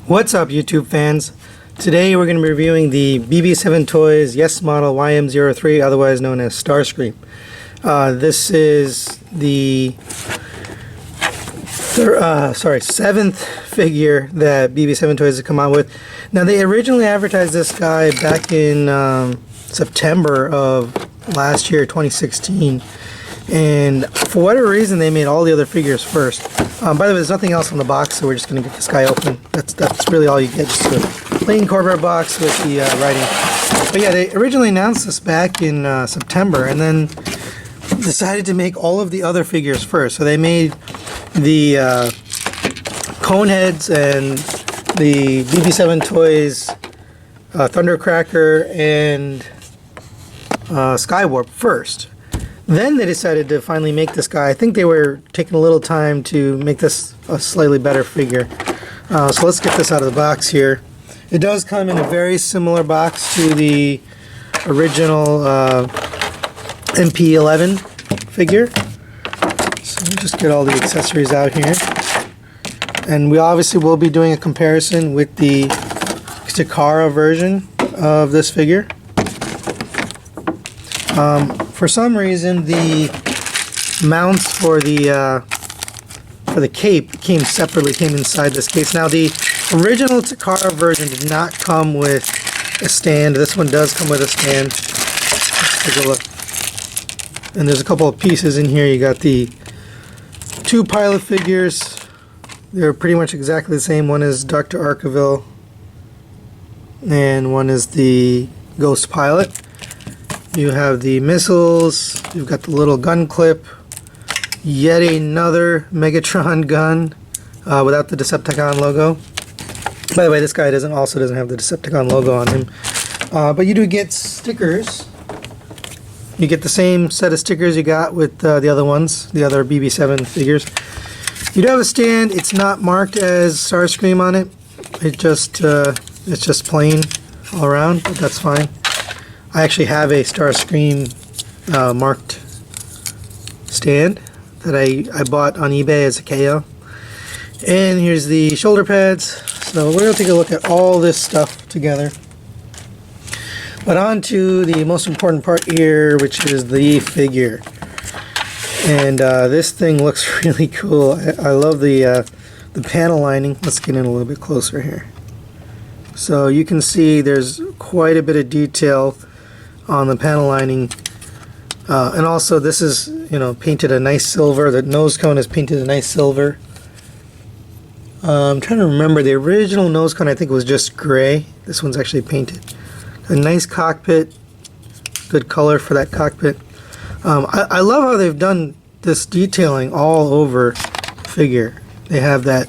What's up, YouTube fans? Today we're going to be reviewing the BB7 Toys Yes Model YM-03, otherwise known as Starscream. This is the seventh figure that BB7 Toys has come out with. Now, they originally advertised this guy back in September of last year, 2016. And for whatever reason, they made all the other figures first. By the way, there's nothing else on the box, so we're just going to get this guy open. That's really all you get, just a plain cardboard box with the writing. But yeah, they originally announced this back in September, and then decided to make all of the other figures first. So they made the Coneheads and the BB7 Toys Thundercracker and Skywarp first. Then they decided to finally make this guy. I think they were taking a little time to make this a slightly better figure. So let's get this out of the box here. It does come in a very similar box to the original MP11 figure. So we'll just get all the accessories out here. And we obviously will be doing a comparison with the Takara version of this figure. For some reason, the mounts for the cape came separately, came inside this case. Now, the original Takara version did not come with a stand. This one does come with a stand. Let's take a look. And there's a couple of pieces in here. You got the two pilot figures. They're pretty much exactly the same. One is Dr. Arkeville, and one is the Ghost Pilot. You have the missiles, you've got the little gun clip, yet another Megatron gun without the Decepticon logo. By the way, this guy also doesn't have the Decepticon logo on him. But you do get stickers. You get the same set of stickers you got with the other ones, the other BB7 figures. You do have a stand. It's not marked as Starscream on it. It's just plain all around, but that's fine. I actually have a Starscream marked stand that I bought on eBay as a KO. And here's the shoulder pads. So we're going to take a look at all this stuff together. But on to the most important part here, which is the figure. And this thing looks really cool. I love the panel lining. Let's get in a little bit closer here. So you can see there's quite a bit of detail on the panel lining, and also this is, painted a nice silver. The nose cone is painted a nice silver. I'm trying to remember, the original nose cone I think was just gray. This one's actually painted. A nice cockpit, good color for that cockpit. I love how they've done this detailing all over the figure. They have that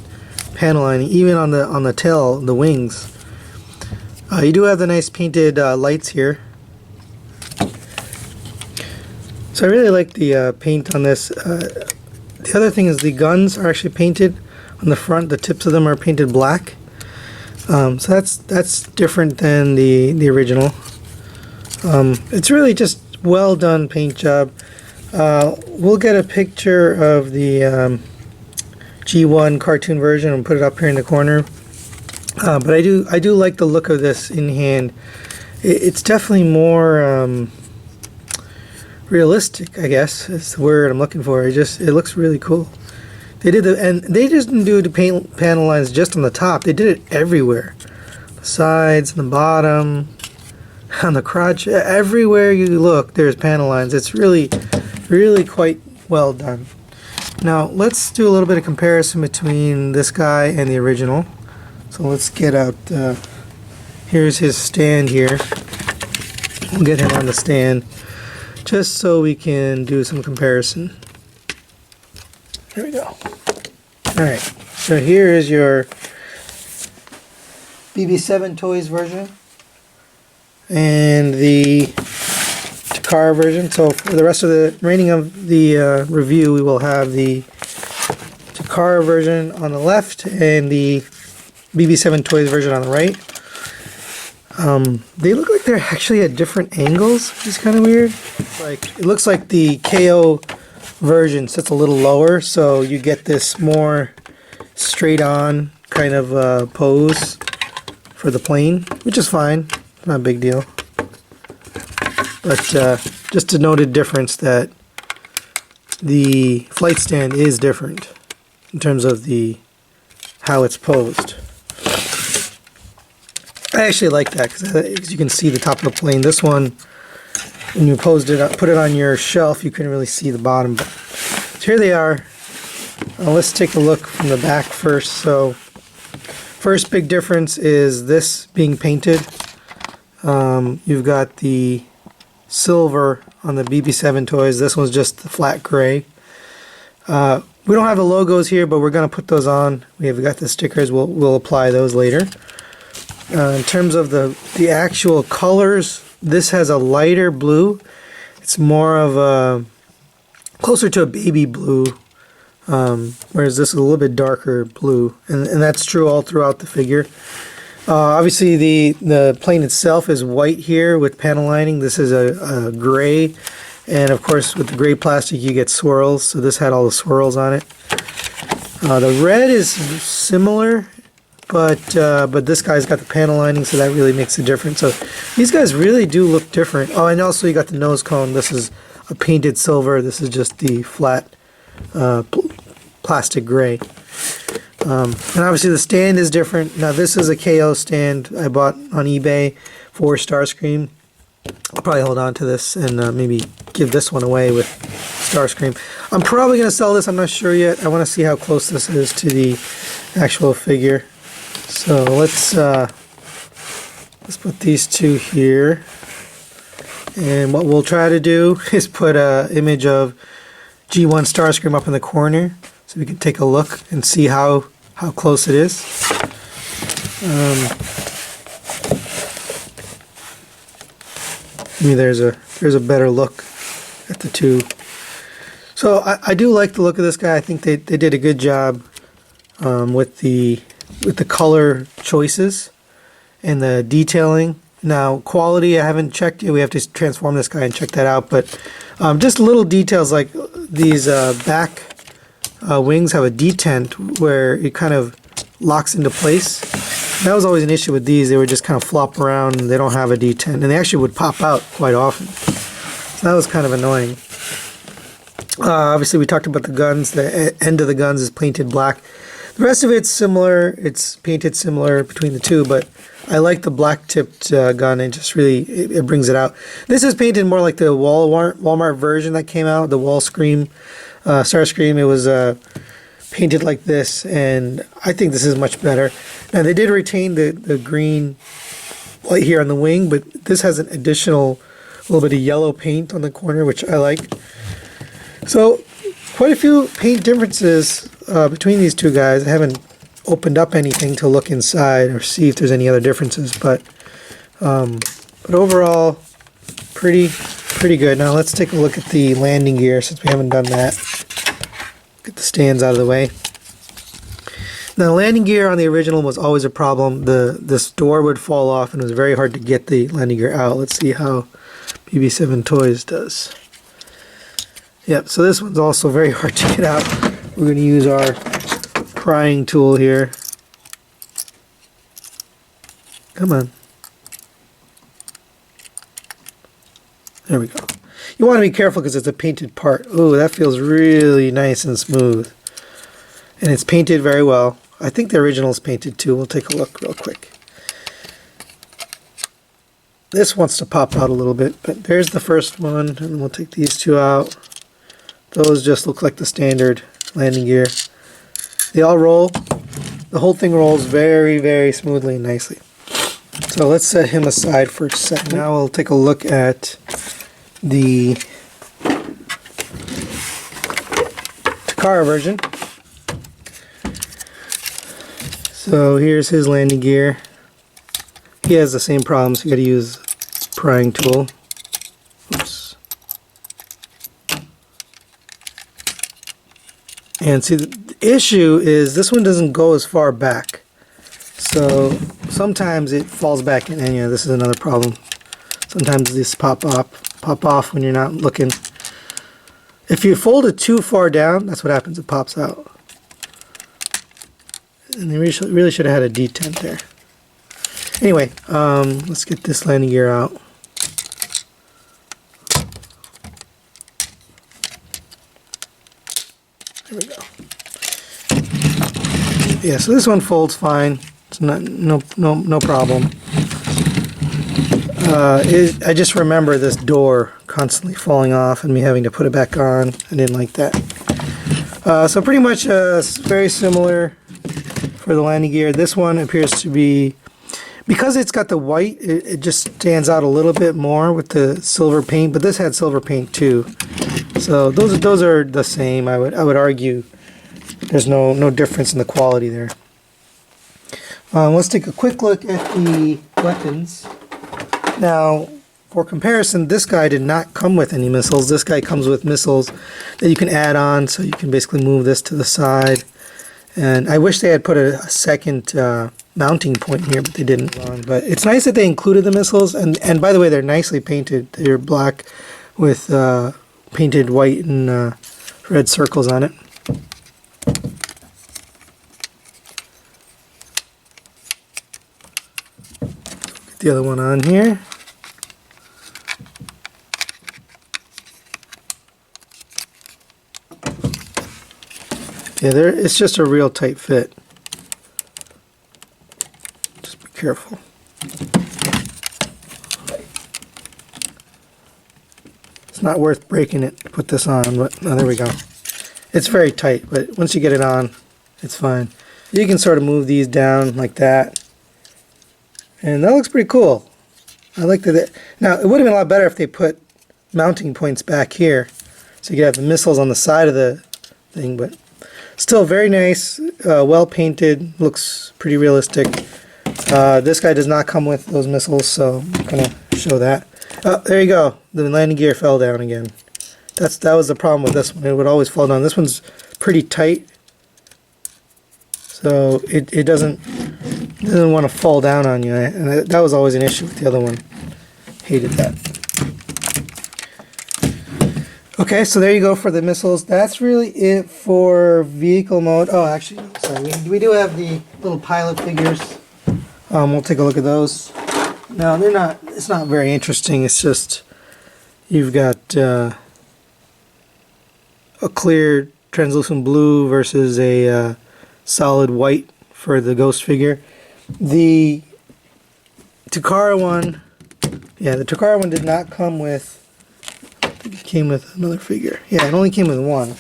panel lining even on the tail, the wings. You do have the nice painted lights here. So I really like the paint on this. The other thing is the guns are actually painted on the front. The tips of them are painted black. So that's different than the original. It's really just well done paint job. We'll get a picture of the G1 cartoon version and put it up here in the corner. But I do like the look of this in hand. It's definitely more realistic, I guess is the word I'm looking for. It looks really cool. They just didn't do the paint panel lines just on the top. They did it everywhere. The sides, the bottom, on the crotch, everywhere you look, there's panel lines. It's really quite well done. Now let's do a little bit of comparison between this guy and the original. So let's get out. Here's his stand here. We'll get him on the stand, just so we can do some comparison. There we go. Alright, so here is your BB7 Toys version and the Takara version. So for the rest of the remaining of the review, we will have the Takara version on the left and the BB7 Toys version on the right. They look like they're actually at different angles, which is kind of weird. It looks like the KO version sits a little lower, so you get this more straight on kind of pose for the plane, which is fine, not a big deal. But just a noted difference that the flight stand is different in terms of how it's posed. I actually like that because you can see the top of the plane. This one, when you put it on your shelf, you couldn't really see the bottom. But so here they are. Let's take a look from the back first. So first big difference is this being painted. You've got the silver on the BB7 toys. This one's just the flat gray. We don't have the logos here, but we're going to put those on. We've got the stickers. We'll apply those later. In terms of the actual colors, this has a lighter blue. It's more of a closer to a baby blue, whereas this is a little bit darker blue, and that's true all throughout the figure. Obviously, the plane itself is white here with panel lining. This is a gray, and of course, with the gray plastic, you get swirls. So this had all the swirls on it. The red is similar. But this guy's got the panel lining, so that really makes a difference. So these guys really do look different. Oh, and also you got the nose cone. This is a painted silver. This is just the flat plastic gray. And obviously the stand is different. Now this is a KO stand I bought on eBay for Starscream. I'll probably hold on to this and maybe give this one away with Starscream. I'm probably going to sell this. I'm not sure yet. I want to see how close this is to the actual figure. So let's put these two here, and what we'll try to do is put an image of G1 Starscream up in the corner so we can take a look and see how close it is. Maybe there's a better look at the two. So I do like the look of this guy. I think they did a good job with the color choices and the detailing. Now quality I haven't checked yet. We have to transform this guy and check that out, but just little details like these back wings have a detent where it kind of locks into place. That was always an issue with these. They would just kind of flop around and they don't have a detent, and they actually would pop out quite often. So that was kind of annoying. Obviously we talked about the guns. The end of the guns is painted black. The rest of it's similar. It's painted similar between the two, but I like the black tipped gun. It just really it brings it out. This is painted more like the Walmart version that came out, the Starscream. It was painted like this, and I think this is much better. Now they did retain the green light here on the wing, but this has an additional little bit of yellow paint on the corner, which I like. So quite a few paint differences between these two guys. I haven't opened up anything to look inside or see if there's any other differences, but overall pretty good. Now let's take a look at the landing gear since we haven't done that. Get the stands out of the way. Now the landing gear on the original was always a problem. This door would fall off and it was very hard to get the landing gear out. Let's see how BB7 Toys does. Yep, so this one's also very hard to get out. We're going to use our prying tool here. Come on. There we go. You want to be careful because it's a painted part. Oh, that feels really nice and smooth. And it's painted very well. I think the original is painted too. We'll take a look real quick. This wants to pop out a little bit, but there's the first one, and we'll take these two out. Those just look like the standard landing gear. They all roll. The whole thing rolls very, very smoothly and nicely. So let's set him aside for a second. Now we'll take a look at the Takara version. So here's his landing gear. He has the same problems. You got to use prying tool. Oops. And see, the issue is this one doesn't go as far back. So sometimes it falls back in, and yeah, this is another problem. Sometimes these pop off when you're not looking. If you fold it too far down, that's what happens. It pops out. And they really should have had a detent there. Anyway, let's get this landing gear out. There we go. Yeah, so this one folds fine. It's no problem. I just remember this door constantly falling off and me having to put it back on. I didn't like that. So pretty much very similar for the landing gear. This one appears to be, because it's got the white, it just stands out a little bit more with the silver paint, but this had silver paint too. So those are the same. I would argue there's no difference in the quality there. Let's take a quick look at the weapons. Now, for comparison, this guy did not come with any missiles. This guy comes with missiles that you can add on, so you can basically move this to the side. And I wish they had put a second mounting point here, but they didn't. But it's nice that they included the missiles. And by the way, they're nicely painted. They're black with painted white and red circles on it. Get the other one on here. Yeah, it's just a real tight fit. Just be careful. It's not worth breaking it to put this on, but oh, there we go. It's very tight, but once you get it on, it's fine. You can sort of move these down like that. And that looks pretty cool. I like that. Now, it would have been a lot better if they put mounting points back here, so you could have the missiles on the side of the thing, but still very nice, well painted, looks pretty realistic. This guy does not come with those missiles, so I'm going to show that. Oh, there you go. The landing gear fell down again. That was the problem with this one. It would always fall down. This one's pretty tight, so it doesn't want to fall down on you. And that was always an issue with the other one. Hated that. Okay, so there you go for the missiles. That's really it for vehicle mode. Oh, actually, sorry. We do have the little pilot figures. We'll take a look at those. No, they're not. It's not very interesting. It's just you've got a clear translucent blue versus a solid white for the ghost figure. The Takara one, yeah, the Takara one did not come with. It came with another figure. Yeah, it only came with one.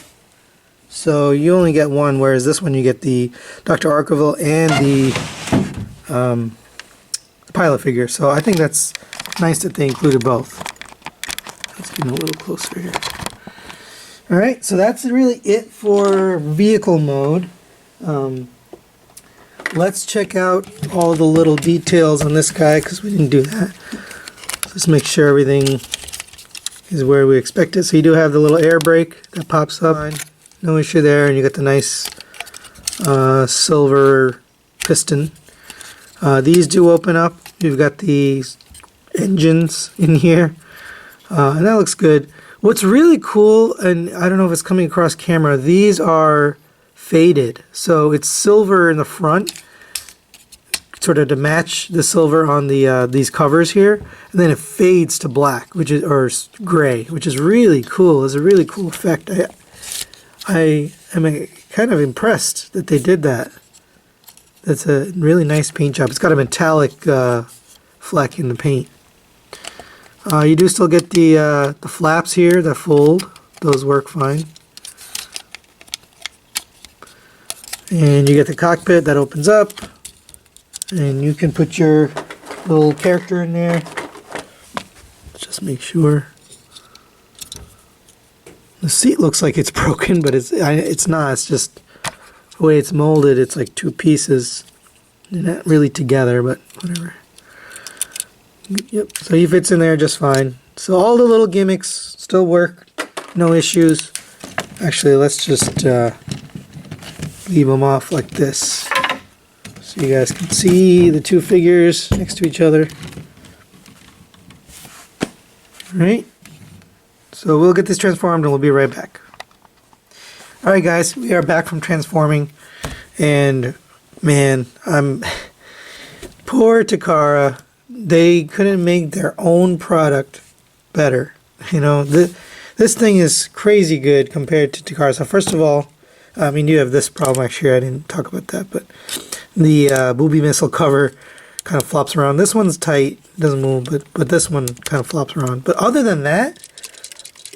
So you only get one, whereas this one you get the Dr. Arkeville and the pilot figure. So I think that's nice that they included both. Let's get a little closer here. Alright, so that's really it for vehicle mode. Let's check out all the little details on this guy, because we didn't do that. Let's make sure everything is where we expect it. So you do have the little air brake that pops up. No issue there. And you got the nice silver piston. These do open up. You've got the engines in here. And that looks good. What's really cool, and I don't know if it's coming across camera, these are faded. So it's silver in the front, sort of to match the silver on the these covers here, and then it fades to black, which is, or gray, which is really cool. It's a really cool effect. I am kind of impressed that they did that. That's a really nice paint job. It's got a metallic fleck in the paint. You do still get the flaps here that fold. Those work fine. And you get the cockpit that opens up. And you can put your little character in there. Let's just make sure. The seat looks like it's broken, but it's not. It's just the way it's molded. It's like two pieces. They're not really together, but whatever. Yep, so he fits in there just fine. So all the little gimmicks still work. No issues. Actually, let's just leave them off like this, so you guys can see the two figures next to each other. Alright, so we'll get this transformed and we'll be right back. Alright guys, we are back from transforming, and Man, poor Takara. They couldn't make their own product better. You know, this thing is crazy good compared to Takara. So first of all, I mean, you have this problem. Actually, I didn't talk about that, but the booby missile cover kind of flops around. This one's tight, doesn't move, but this one kind of flops around. But other than that,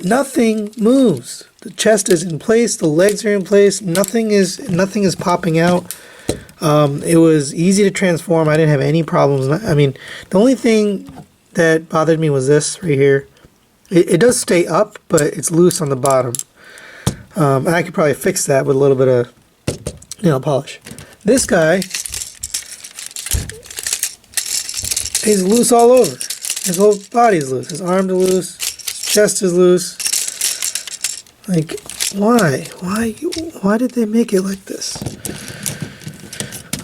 nothing moves. The chest is in place, the legs are in place. Nothing is popping out. It was easy to transform. I didn't have any problems. I mean, the only thing that bothered me was this right here. It does stay up, but it's loose on the bottom. And I could probably fix that with a little bit of nail polish. This guy is loose all over. His whole body is loose. His arms are loose. His chest is loose. Like, why? Why did they make it like this?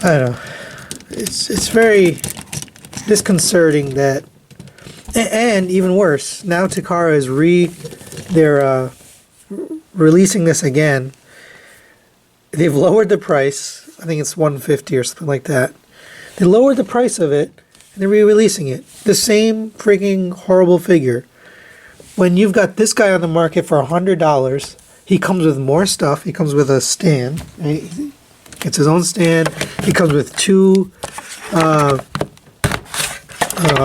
I don't know. It's very disconcerting that, and even worse, now Takara is they're releasing this again. They've lowered the price. I think it's $150 or something like that. They lowered the price of it, and they're re-releasing it. The same freaking horrible figure. When you've got this guy on the market for $100, he comes with more stuff. He comes with a stand. Right? It's his own stand. He comes with two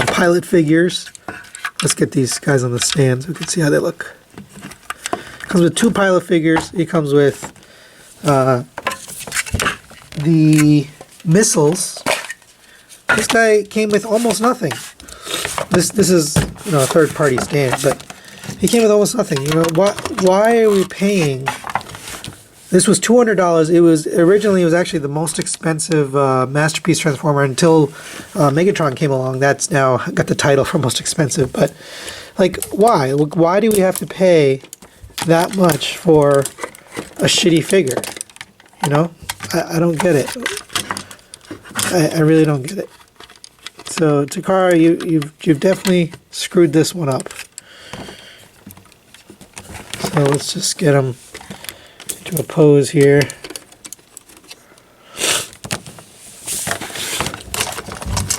pilot figures. Let's get these guys on the stand so we can see how they look. Comes with two pilot figures. He comes with the missiles. This guy came with almost nothing. This is, you know, a third-party stand, but he came with almost nothing. You know, why are we paying? This was $200. It was actually the most expensive Masterpiece Transformer until Megatron came along. That's now got the title for most expensive. But like, why? Why do we have to pay that much for a shitty figure? You know, I don't get it. I really don't get it. So Takara, you've definitely screwed this one up. So let's just get him to a pose here.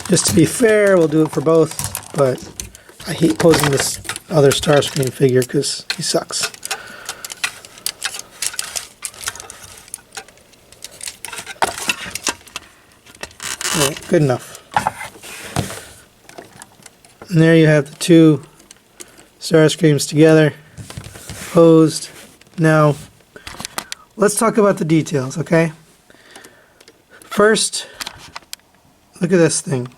Just to be fair, we'll do it for both, but I hate posing this other Starscream figure because he sucks. Alright, good enough. And there you have the two Starscreams together, posed. Now, let's talk about the details, okay? First, look at this thing.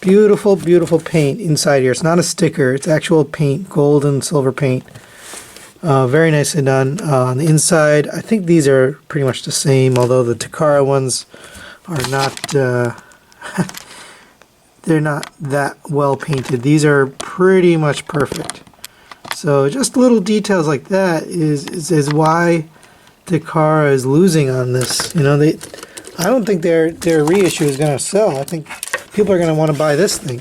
Beautiful, beautiful paint inside here. It's not a sticker, it's actual paint, gold and silver paint. Very nicely done. On the inside, I think these are pretty much the same, although the Takara ones are not... they're not that well painted. These are pretty much perfect. So just little details like that is why Takara is losing on this. You know, I don't think their reissue is going to sell. I think people are going to want to buy this thing,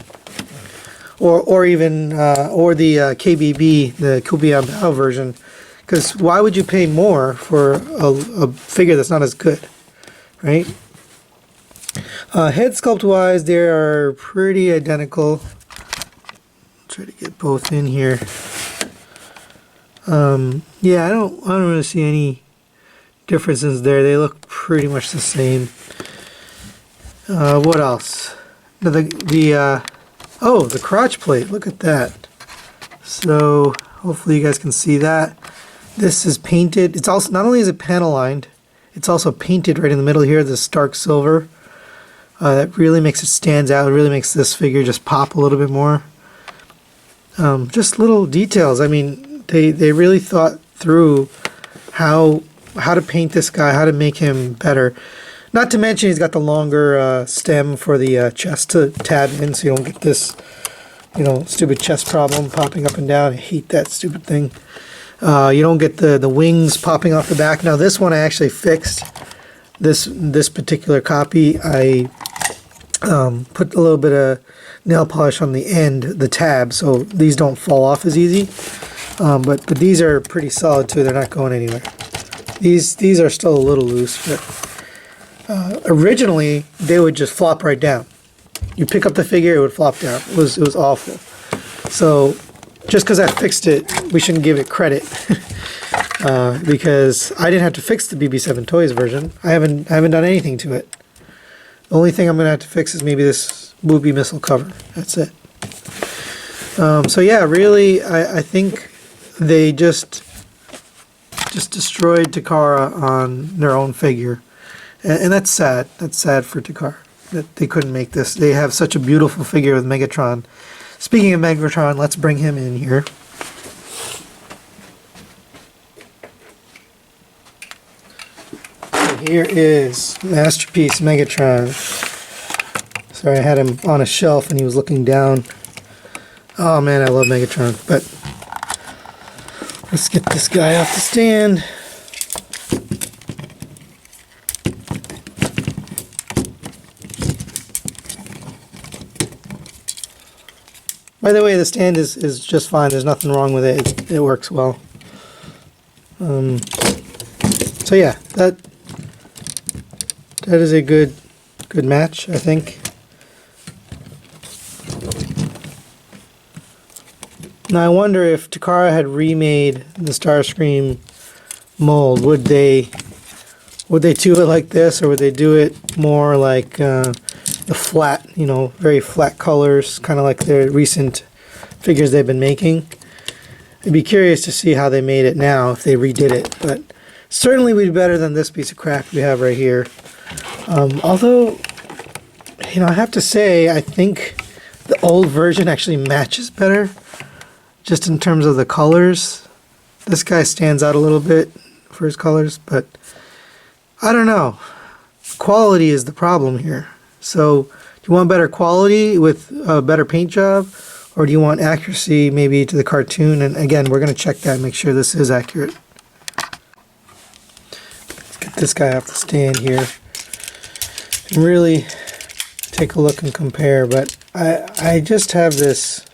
or even the KBB, the Kubiya Bao version. Because why would you pay more for a figure that's not as good, right? Head sculpt wise, they are pretty identical. Try to get both in here. Yeah, I don't really see any differences there. They look pretty much the same. What else? The crotch plate. Look at that. So hopefully you guys can see that. This is painted. It's also, not only is it panel lined, it's also painted right in the middle here. This stark silver. That really makes it stand out. It really makes this figure just pop a little bit more. Just little details. I mean, they really thought through how to paint this guy, how to make him better. Not to mention he's got the longer stem for the chest to tab in, so you don't get this, you know, stupid chest problem popping up and down. I hate that stupid thing. You don't get the wings popping off the back. Now this one I actually fixed. This particular copy, I put a little bit of nail polish on the end, the tab, so these don't fall off as easy. But these are pretty solid too. They're not going anywhere. These are still a little loose, but Originally, they would just flop right down. You pick up the figure, it would flop down. It was awful. So just because I fixed it, we shouldn't give it credit. Because I didn't have to fix the BB7 Toys version. I haven't done anything to it. The only thing I'm going to have to fix is maybe this booby missile cover. That's it. So yeah, really, I think they just destroyed Takara on their own figure. And that's sad. That's sad for Takara that they couldn't make this. They have such a beautiful figure with Megatron. Speaking of Megatron, let's bring him in here. So here is Masterpiece Megatron. Sorry, I had him on a shelf and he was looking down. Oh man, I love Megatron. But let's get this guy off the stand. By the way, the stand is just fine. There's nothing wrong with it. It works well. So yeah, that is a good match, I think. Now I wonder if Takara had remade the Starscream mold, would they do it like this, or would they do it more like the flat, very flat colors, kind of like their recent figures they've been making? I'd be curious to see how they made it now if they redid it, but certainly would be better than this piece of crap we have right here. Although, I have to say, I think the old version actually matches better, just in terms of the colors. This guy stands out a little bit for his colors, but I don't know. Quality is the problem here. So, do you want better quality with a better paint job, or do you want accuracy maybe to the cartoon? And again, we're going to check that and make sure this is accurate. Let's get this guy off the stand here and really take a look and compare. But I just have this.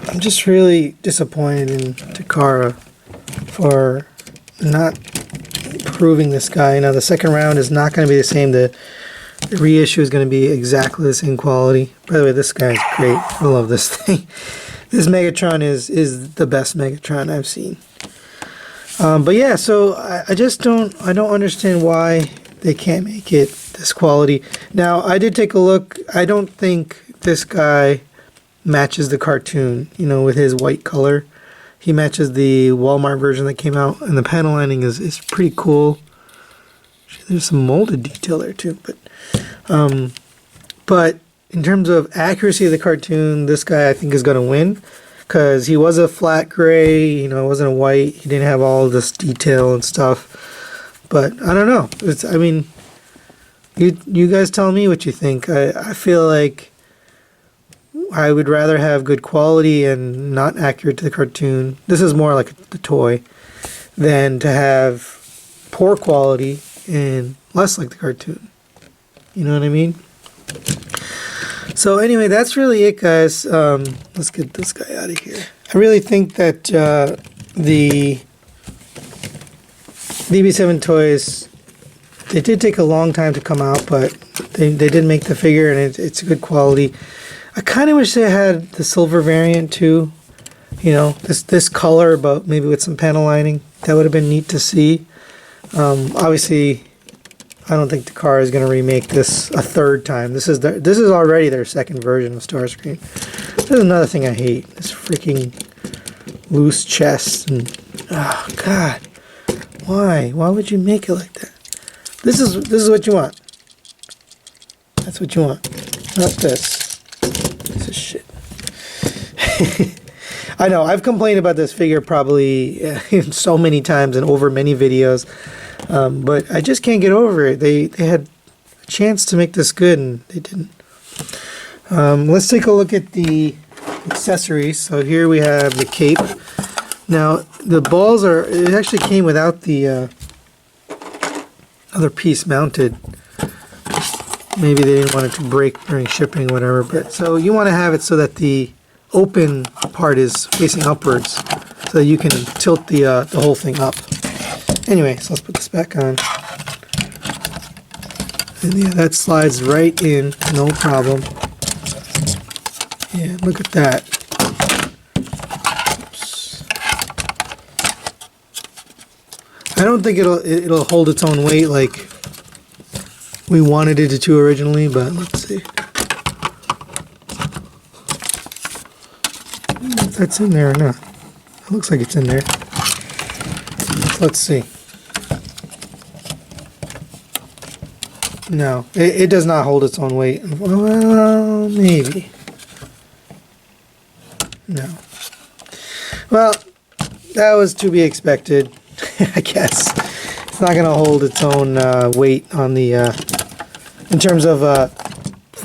I'm just really disappointed in Takara for not improving this guy. Now the second round is not going to be the same. The reissue is going to be exactly the same quality. By the way, this guy is great. I love this thing. This Megatron is the best Megatron I've seen. But yeah, so I don't understand why they can't make it this quality. Now I did take a look. I don't think this guy matches the cartoon, with his white color. He matches the Walmart version that came out, and the panel lining is pretty cool. There's some molded detail there too, but in terms of accuracy of the cartoon, this guy I think is going to win, because he was a flat gray, it wasn't a white. He didn't have all this detail and stuff. But I don't know. You guys tell me what you think. I feel like I would rather have good quality and not accurate to the cartoon. This is more like the toy than to have poor quality and less like the cartoon. You know what I mean? So anyway, that's really it, guys. Let's get this guy out of here. I really think that the BB7 toys, they did take a long time to come out, but they did make the figure, and it's good quality. I kind of wish they had the silver variant too. This color, but maybe with some panel lining. That would have been neat to see. Obviously, I don't think Takara is going to remake this a third time. This is already their second version of Starscream. This is another thing I hate. This freaking loose chest and oh god, why would you make it like that? This is what you want. That's what you want, not this. This is shit. I know, I've complained about this figure probably so many times and over many videos, but I just can't get over it. They had a chance to make this good and they didn't. Let's take a look at the accessories. So here we have the cape. Now the balls it actually came without the other piece mounted. Maybe they didn't want it to break during shipping or whatever, but so you want to have it so that the open part is facing upwards so that you can tilt the whole thing up. Anyway, so let's put this back on. And yeah, that slides right in, no problem. Yeah, look at that. Oops. I don't think it'll hold its own weight like we wanted it to originally, but let's see. If that's in there or not. It looks like it's in there. Let's see. No, it does not hold its own weight. Well, maybe. No. Well, that was to be expected, I guess. It's not going to hold its own weight on the, in terms of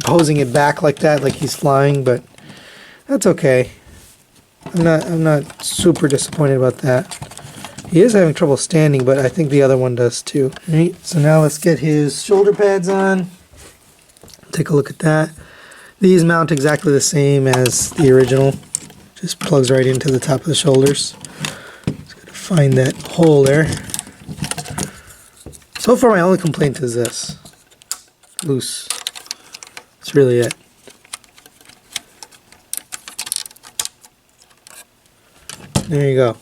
posing it back like that, like he's flying, but that's okay. I'm not super disappointed about that. He is having trouble standing, but I think the other one does too. Right, so now let's get his shoulder pads on. Take a look at that. These mount exactly the same as the original. Just plugs right into the top of the shoulders. Just gotta find that hole there. So far my only complaint is this. Loose. That's really it. There you go.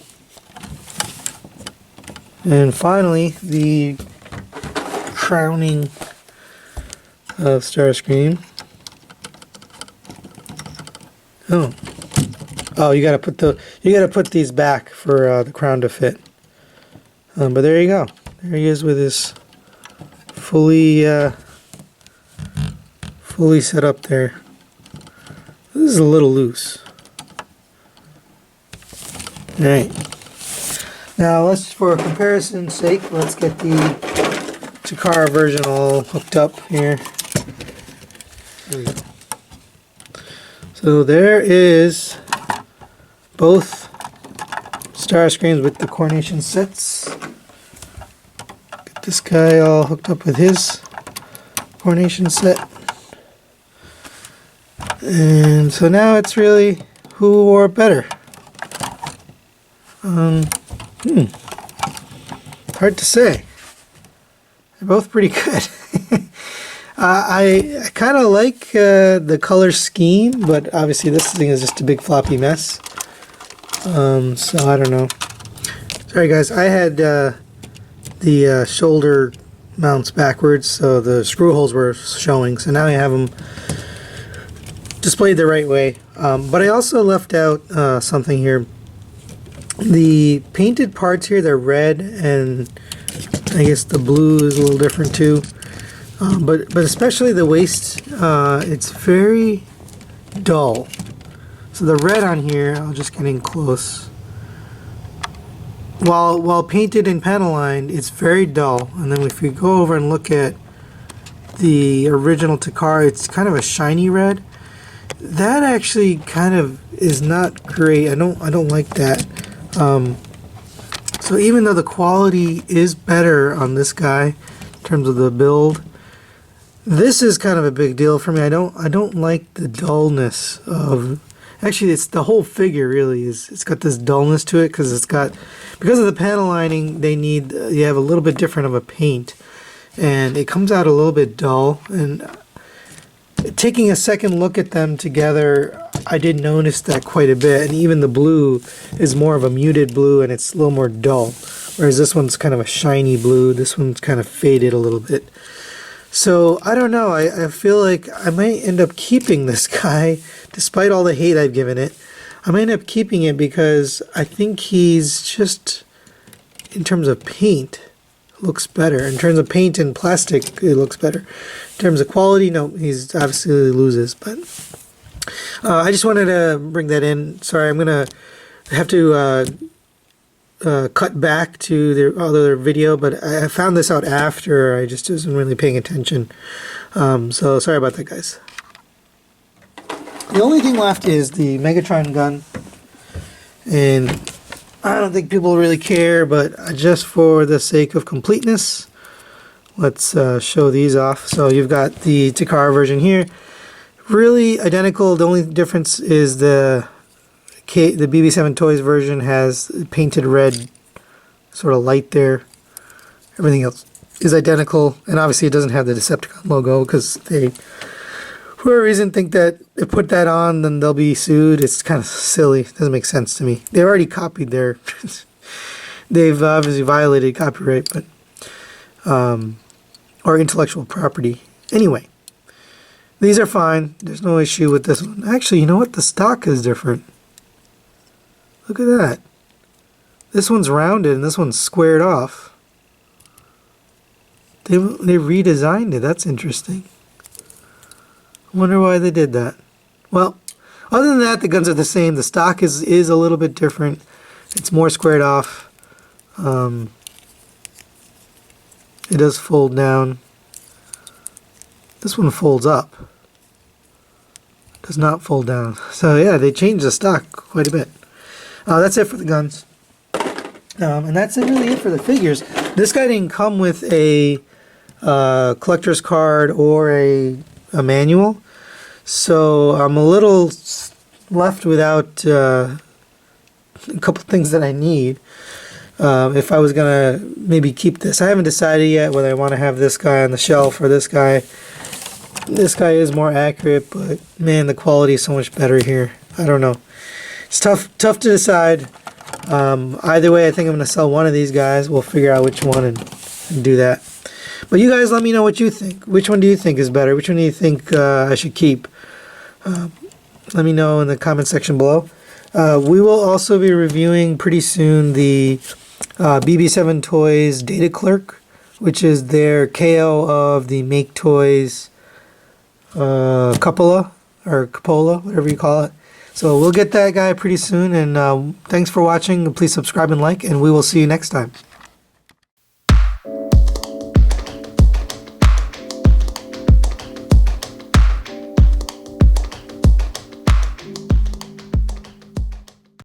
And finally, the crowning of Starscream. Oh, you gotta put these back for the crown to fit. But there you go. There he is with his fully set up there. This is a little loose. All right. Now, for comparison's sake, let's get the Takara version all hooked up here. There we go. So there is both Starscreams with the coronation sets. Get this guy all hooked up with his coronation set. And so now it's really who wore better. Hard to say. They're both pretty good. I kind of like the color scheme, but obviously this thing is just a big floppy mess. So I don't know. Sorry guys, I had the shoulder mounts backwards, so the screw holes were showing. So now I have them displayed the right way. But I also left out something here. The painted parts here, they're red, and I guess the blue is a little different too. But especially the waist, it's very dull. So the red on here, I'll just get in close. While painted and panel lined, it's very dull. And then if we go over and look at the original Takara, it's kind of a shiny red. That actually kind of is not great. I don't like that. So even though the quality is better on this guy in terms of the build, this is kind of a big deal for me. I don't like the dullness of. Actually, it's the whole figure really is. It's got this dullness to it because because of the panel lining. You have a little bit different of a paint, and it comes out a little bit dull. And taking a second look at them together, I did notice that quite a bit. And even the blue is more of a muted blue, and it's a little more dull. Whereas this one's kind of a shiny blue. This one's kind of faded a little bit. So I don't know. I feel like I might end up keeping this guy, despite all the hate I've given it. I might end up keeping it because I think he's just, in terms of paint, looks better. In terms of paint and plastic, it looks better. In terms of quality, no, he's obviously loses. But I just wanted to bring that in. Sorry, I'm gonna have to cut back to the other video, but I found this out after. I just wasn't really paying attention. So sorry about that, guys. The only thing left is the Megatron gun, and I don't think people really care, but just for the sake of completeness, let's show these off. So you've got the Takara version here, really identical. The only difference is the BB7 Toys version has painted red sort of light there. Everything else is identical, and obviously it doesn't have the Decepticon logo because they, for a reason, think that if put that on, then they'll be sued. It's kind of silly. It doesn't make sense to me. They've already copied their... they've obviously violated copyright, but... or intellectual property. Anyway, these are fine. There's no issue with this one. Actually, you know what? The stock is different. Look at that. This one's rounded and this one's squared off. They redesigned it. That's interesting. I wonder why they did that. Well, other than that, the guns are the same. The stock is a little bit different. It's more squared off. It does fold down. This one folds up. Does not fold down. So yeah, they changed the stock quite a bit. That's it for the guns. And that's really it for the figures. This guy didn't come with a collector's card or a manual. So I'm a little left without a couple things that I need. If I was going to maybe keep this. I haven't decided yet whether I want to have this guy on the shelf or this guy. This guy is more accurate, but man, the quality is so much better here. I don't know. It's tough to decide. Either way, I think I'm going to sell one of these guys. We'll figure out which one and do that. But you guys let me know what you think. Which one do you think is better? Which one do you think I should keep? Let me know in the comment section below. We will also be reviewing pretty soon the BB7 Toys Data Clerk, which is their KO of the Make Toys cupola, or cupola, whatever you call it. So we'll get that guy pretty soon, and thanks for watching. Please subscribe and like, and we will see you next time.